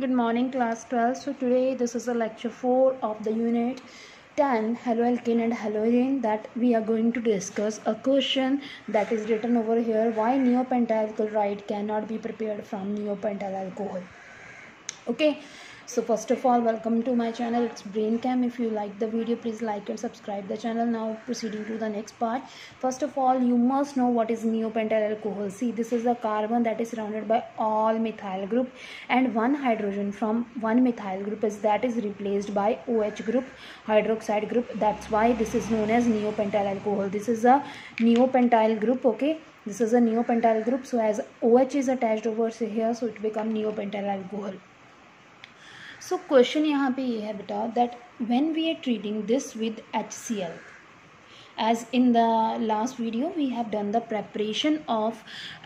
Good morning, class 12. So today this is a lecture 4 of the unit 10 haloalkane and halogen that we are going to discuss a question that is written over here: why neopentyl chloride cannot be prepared from neopentyl alcohol. Okay, so first of all, welcome to my channel. It's BrainCam. If you like the video, please like and subscribe the channel. Now proceeding to the next part. First of all, you must know what is neopentyl alcohol. See, this is a carbon that is surrounded by all methyl group, and one hydrogen from one methyl group is replaced by OH group, hydroxide group. That's why this is known as neopentyl alcohol. This is a neopentyl group. Okay, this is a neopentyl group. So as OH is attached over here, so it becomes neopentyl alcohol. So question यहाँ पे ये है बेटा that when we are treating this with HCl, as in the last video we have done the preparation of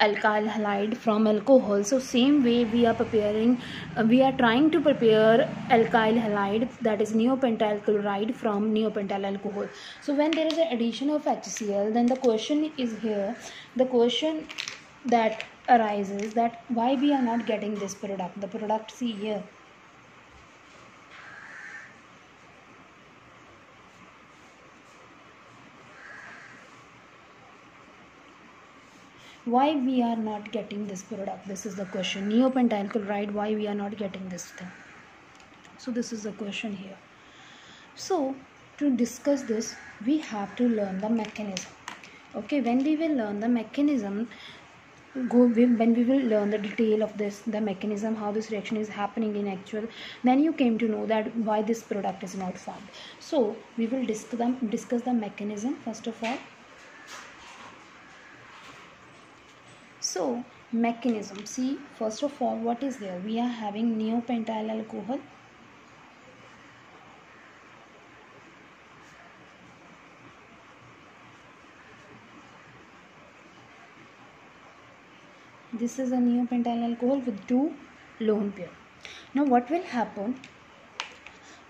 alkyl halide from alcohol. So same way we are trying to prepare alkyl halide, that is neopentyl chloride, from neopentyl alcohol. So when there is an addition of HCl, then the question is here, the question that arises that why we are not getting this product. The product, see here, why we are not getting this product. This is the question. Neopentyl chloride, why we are not getting this thing. So this is the question here. So to discuss this, we have to learn the mechanism. Okay, when we will learn the mechanism, when we will learn the detail of this, the mechanism, how this reaction is happening in actual, then you came to know that why this product is not formed. So we will discuss the mechanism first of all. So mechanism, see, first of all, what is there? We are having neopentyl alcohol. This is a neopentyl alcohol with two lone pair. Now what will happen?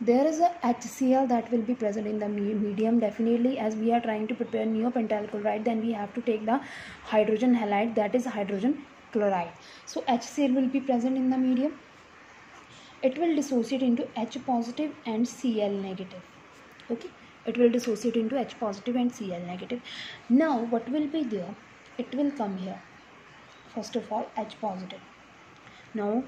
There is a HCl that will be present in the medium. Definitely, as we are trying to prepare neopentyl chloride, then we have to take the hydrogen halide, that is hydrogen chloride. So HCl will be present in the medium. It will dissociate into H positive and Cl negative. Okay, it will dissociate into H positive and Cl negative. Now what will be there? It will come here. First of all, H positive. Now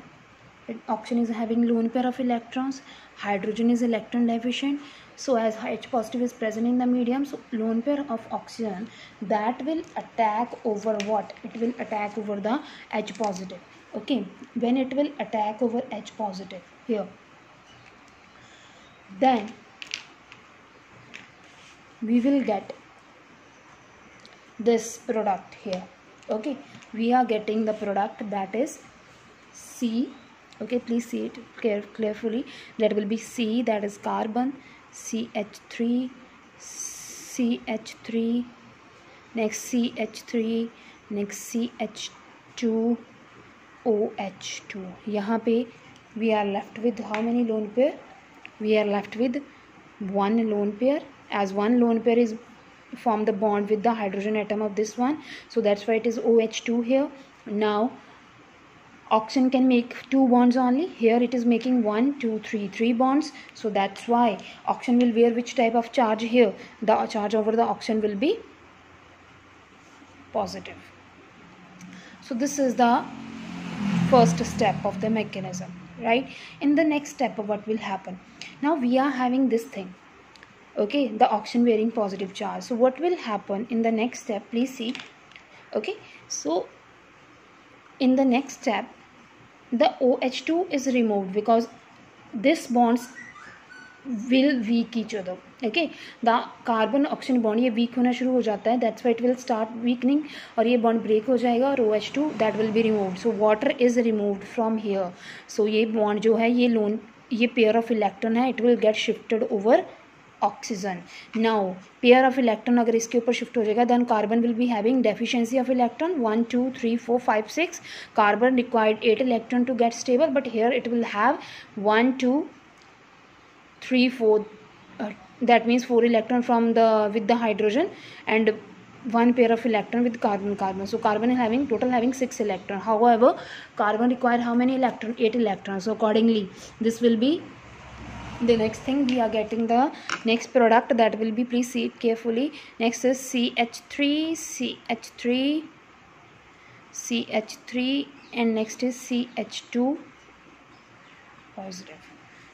oxygen is having lone pair of electrons, hydrogen is electron deficient. So as H positive is present in the medium, so lone pair of oxygen that will attack over what? It will attack over the H positive. Okay, when it will attack over H positive here, then we will get this product here. Okay, we are getting the product that is C. Okay, please see it carefully. That will be C, that is carbon, CH3, CH3, next CH3, next CH2, OH2. यहाँ पे we are left with how many lone pair? We are left with one lone pair, as one lone pair is form the bond with the hydrogen atom of this one. So that's why it is OH2 here. Now oxygen can make two bonds only. Here it is making 1, 2, 3, 3 bonds. So that's why oxygen will bear which type of charge here? The charge over the oxygen will be positive. So this is the first step of the mechanism, right? In the next step, what will happen? Now we are having this thing. Okay, the oxygen bearing positive charge. So what will happen in the next step? Please see. Okay, so in the next step, the OH2 is removed because this bonds will weak each other. Okay, the carbon oxygen bond ये weak होना शुरू हो जाता है. That's why it will start weakening और ये bond break हो जाएगा और OH2 that will be removed. So water is removed from here. So ये bond जो है ये pair of electron है, it will get shifted over oxygen. Now pair of electron अगर इसके ऊपर shift हो जाएगा, then carbon will be having deficiency of electron. 1, 2, 3, 4, 5, 6. Carbon required 8 electron to get stable, but here it will have 1, 2, 3, 4. That means 4 electron from with the hydrogen, and one pair of electron with carbon. So carbon is total having 6 electrons. However, carbon require how many electrons? 8 electrons. So accordingly, this will be the next thing. We are getting the next product, that will be, please see it carefully. Next is CH3, and next is CH2 positive.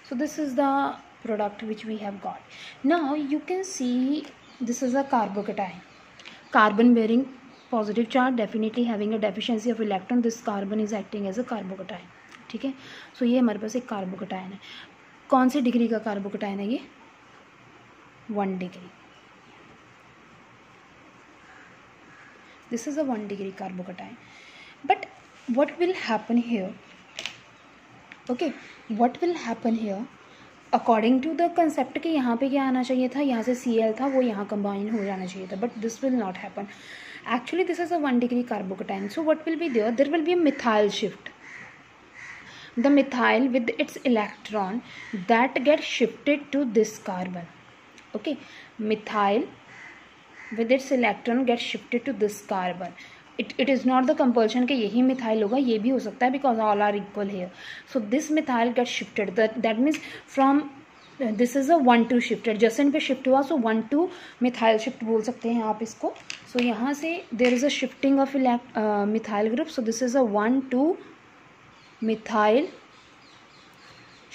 So this is the product which we have got. Now you can see this is a carbocation. Carbon bearing positive charge, definitely having a deficiency of electron. This carbon is acting as a carbocation. ठीक है. सो ये हमारे पास एक carbocation है. कौन सी degree का carbocation है ये? 1 degree. This is a 1 degree carbocation. But what will happen here? Okay, what will happen here? According to the concept कि यहाँ पे क्या आना चाहिए था, यहाँ से Cl था वो यहाँ combine हो जाना चाहिए था, but this will not happen. Actually, this is a 1 degree carbocation. So what will be there? There will be a methyl shift. The methyl with its electron that gets shifted to this carbon. Okay, methyl with its electron gets shifted to this carbon. It is not the compulsion कि यही methyl होगा, ये भी हो सकता है, because all are equal here. So this methyl gets shifted. That means from this is a 1-2 shift. Adjacent पे shift हुआ, so 1-2 मिथाइल शिफ्ट बोल सकते हैं आप इसको. So यहाँ से there is a shifting of methyl group. So this is a 1-2 methyl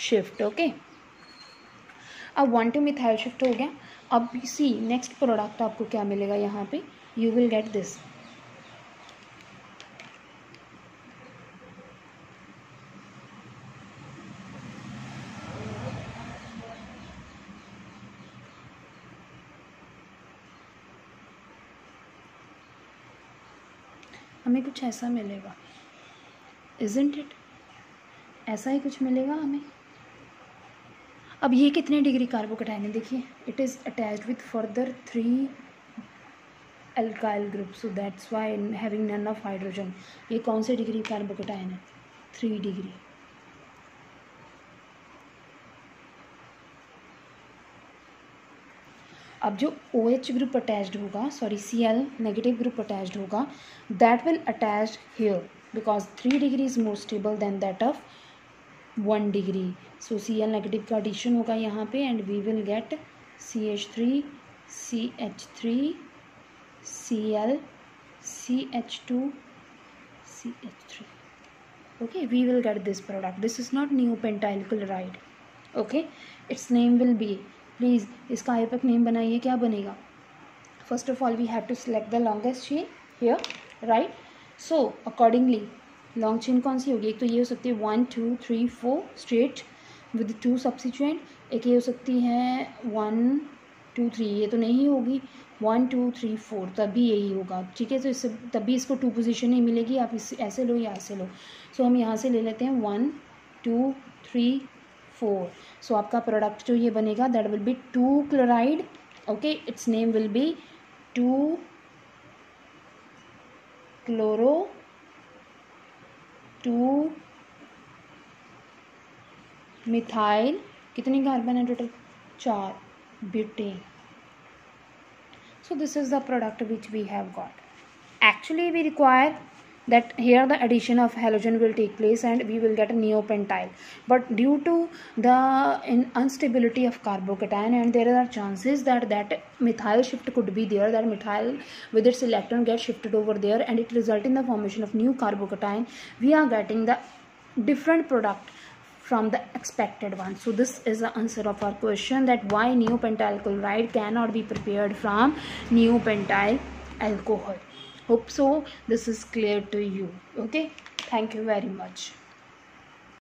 shift. Okay, अब 1-2 मिथाइल शिफ्ट हो गया. अब सी नेक्स्ट प्रोडक्ट आपको क्या मिलेगा यहाँ पे? You will get this. हमें कुछ ऐसा मिलेगा, इजंट इट? ऐसा ही कुछ मिलेगा हमें. अब ये कितने डिग्री कार्बोकेटायन है? देखिए, it is attached with further 3 alkyl group. So that's why having none of hydrogen. ये कौन से डिग्री कार्बोकेटायन है? 3 डिग्री. अब जो OH ग्रुप अटैच्ड होगा, sorry Cl negative group attached होगा, that will attach here because 3 degree is more stable than that of 1 degree. So Cl negative का addition होगा यहाँ पे, and we will get CH3, CH3, Cl, CH2, CH3. Okay, we will get this product. This is not neopentyl chloride. Okay, its name will be, please इसका IUPAC name बनाइए. क्या बनेगा? First of all we have to select the longest chain here, right. So accordingly long chain कौन सी होगी? एक तो ये हो सकती है 1 2 3 4 स्ट्रेट विद 2 सब्सिट्यूएंट. एक ये हो सकती है 1 2 3, ये तो नहीं होगी. 1 2 3 4, तभी यही होगा. ठीक है, तो इससे तभी इसको 2 पोजीशन नहीं मिलेगी. आप इस ऐसे लो या ऐसे लो. सो हम यहाँ से ले लेते हैं 1 2 3 4. सो आपका प्रोडक्ट जो ये बनेगा, that will be 2 chloride. Okay, it's name will be 2 chloro 2 methyl. कितनी कार्बन है total? 4 butane. So this is the product which we have got. Actually we require that here the addition of halogen will take place and we will get a neopentyl, but due to the instability of carbocation and there are chances that methyl shift could be there, that methyl with its electron gets shifted over there and it result in the formation of new carbocation. We are getting the different product from the expected one. So this is the answer of our question, that why neopentyl chloride cannot be prepared from neopentyl alcohol. Hope so this is clear to you. Okay, thank you very much.